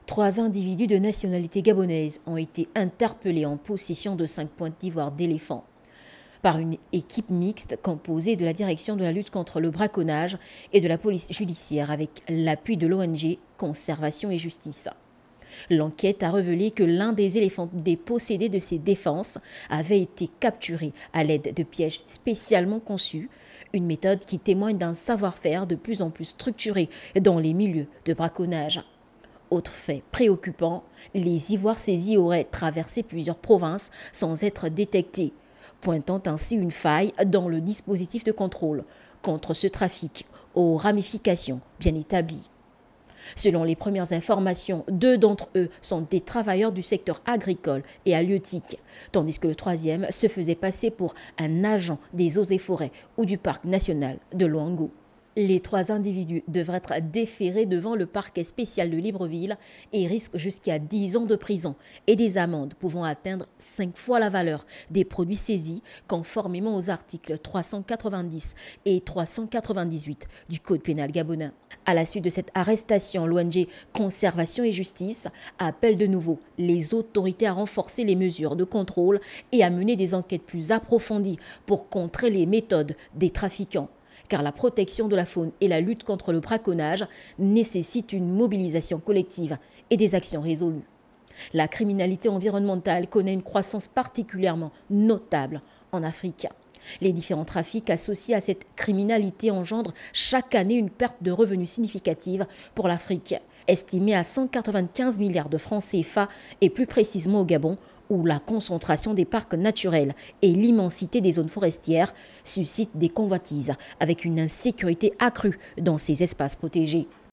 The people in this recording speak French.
3 individus de nationalité gabonaise ont été interpellés en possession de 5 pointes d'ivoire d'éléphant par une équipe mixte composée de la direction de la lutte contre le braconnage et de la police judiciaire avec l'appui de l'ONG Conservation et Justice. L'enquête a révélé que l'un des éléphants dépossédés de ses défenses avait été capturé à l'aide de pièges spécialement conçus, une méthode qui témoigne d'un savoir-faire de plus en plus structuré dans les milieux de braconnage. Autre fait préoccupant, les ivoires saisis auraient traversé plusieurs provinces sans être détectés, pointant ainsi une faille dans le dispositif de contrôle contre ce trafic aux ramifications bien établies. Selon les premières informations, 2 d'entre eux sont des travailleurs du secteur agricole et halieutique, tandis que le 3e se faisait passer pour un agent des eaux et forêts ou du parc national de Luango. Les 3 individus devraient être déférés devant le parquet spécial de Libreville et risquent jusqu'à 10 ans de prison et des amendes pouvant atteindre 5 fois la valeur des produits saisis conformément aux articles 390 et 398 du Code pénal gabonais. À la suite de cette arrestation, l'ONG Conservation et Justice appelle de nouveau les autorités à renforcer les mesures de contrôle et à mener des enquêtes plus approfondies pour contrer les méthodes des trafiquants. Car la protection de la faune et la lutte contre le braconnage nécessitent une mobilisation collective et des actions résolues. La criminalité environnementale connaît une croissance particulièrement notable en Afrique. Les différents trafics associés à cette criminalité engendrent chaque année une perte de revenus significative pour l'Afrique, estimée à 195 milliards de francs CFA et plus précisément au Gabon, où la concentration des parcs naturels et l'immensité des zones forestières suscitent des convoitises avec une insécurité accrue dans ces espaces protégés.